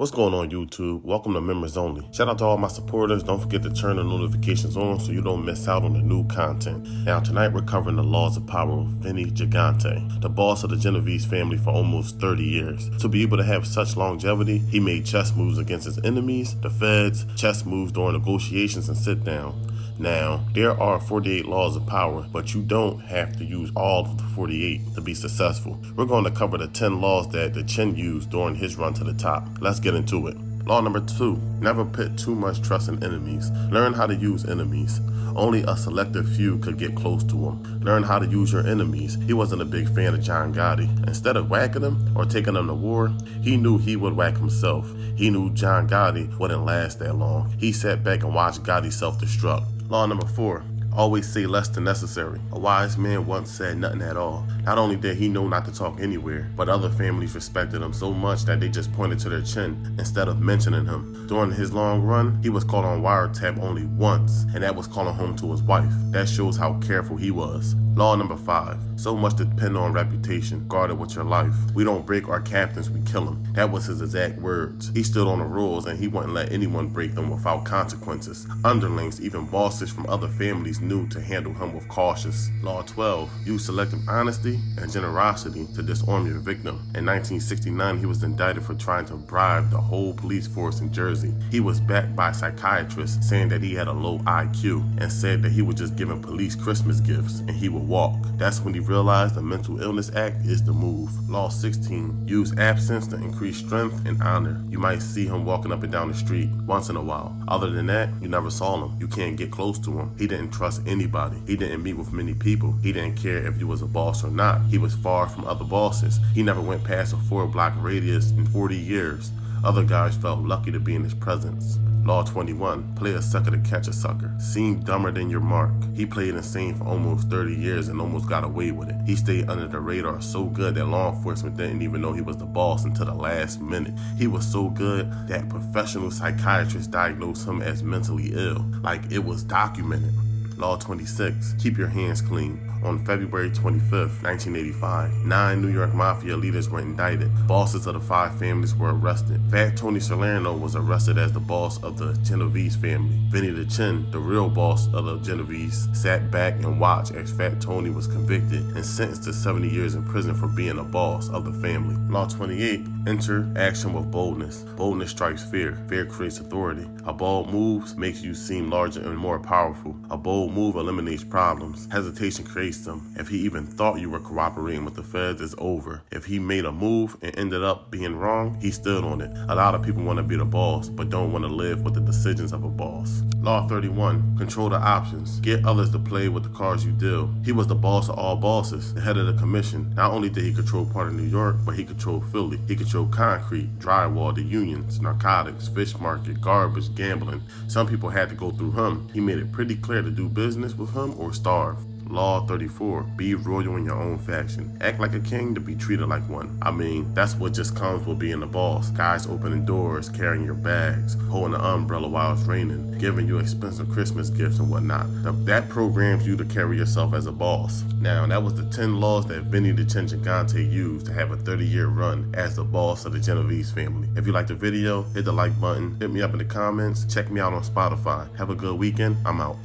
What's going on, YouTube? Welcome to Members Only. Shout out to all my supporters. Don't forget to turn the notifications on so you don't miss out on the new content. Now, tonight we're covering the laws of power with Vincent Gigante, the boss of the Genovese family for almost 30 years. To be able to have such longevity, he made chess moves against his enemies, the feds, chess moves during negotiations and sit-down. Now, there are 48 laws of power, but you don't have to use all of the 48 to be successful. We're going to cover the 10 laws that the Chin used during his run to the top. Let's get into it. Law number 2, never put too much trust in enemies. Learn how to use enemies. Only a selective few could get close to him. Learn how to use your enemies. He wasn't a big fan of Gigante. Instead of whacking him or taking him to war, he knew he would whack himself. He knew Gigante wouldn't last that long. He sat back and watched Gotti self-destruct. Law number 4, always say less than necessary. A wise man once said nothing at all. Not only did he know not to talk anywhere, but other families respected him so much that they just pointed to their chin instead of mentioning him. During his long run, he was caught on wiretap only once, and that was calling home to his wife. That shows how careful he was. Law number 5, so much depend on reputation. Guard it with your life. We don't break our captains, we kill them. That was his exact words. He stood on the rules and he wouldn't let anyone break them without consequences. Underlings, even bosses from other families, knew to handle him with cautious. Law 12, use selective honesty and generosity to disarm your victim. In 1969, he was indicted for trying to bribe the whole police force in Jersey. He was backed by psychiatrists saying that he had a low IQ and said that he was just giving police Christmas gifts and he would walk. That's when he realized the Mental Illness Act is the move. Law 16, use absence to increase strength and honor. You might see him walking up and down the street once in a while. Other than that, you never saw him. You can't get close to him. He didn't trust anybody. He didn't meet with many people. He didn't care if you was a boss or not. He was far from other bosses. He never went past a 4-block radius in 40 years. Other guys felt lucky to be in his presence. Law 21, play a sucker to catch a sucker. Seem dumber than your mark. He played insane for almost 30 years and almost got away with it. He stayed under the radar so good that law enforcement didn't even know he was the boss until the last minute. He was so good that professional psychiatrists diagnosed him as mentally ill, like it was documented. Law 26, keep your hands clean. On February 25th, 1985, 9 New York Mafia leaders were indicted. Bosses of the 5 families were arrested. Fat Tony Salerno was arrested as the boss of the Genovese family. Vinny the Chin, the real boss of the Genovese, sat back and watched as Fat Tony was convicted and sentenced to 70 years in prison for being a boss of the family. Law 28, enter action with boldness. Boldness strikes fear. Fear creates authority. A bold move makes you seem larger and more powerful. A bold move eliminates problems. Hesitation creates them. If he even thought you were cooperating with the feds, it's over. If he made a move and ended up being wrong, he stood on it. A lot of people want to be the boss, but don't want to live with the decisions of a boss. Law 31, control the options. Get others to play with the cards you deal. He was the boss of all bosses, the head of the commission. Not only did he control part of New York, but he controlled Philly. He controlled concrete, drywall, the unions, narcotics, fish market, garbage, gambling. Some people had to go through him. He made it pretty clear to do business with him or starve. Law 34, be royal in your own faction. Act like a king to be treated like one. I mean, that's what just comes with being the boss. Guys opening doors, carrying your bags, holding an umbrella while it's raining, giving you expensive Christmas gifts and whatnot. That programs you to carry yourself as a boss. Now, that was the 10 laws that Vinny the Chin Gigante used to have a 30-year run as the boss of the Genovese family. If you liked the video, hit the like button, hit me up in the comments, check me out on Spotify. Have a good weekend. I'm out.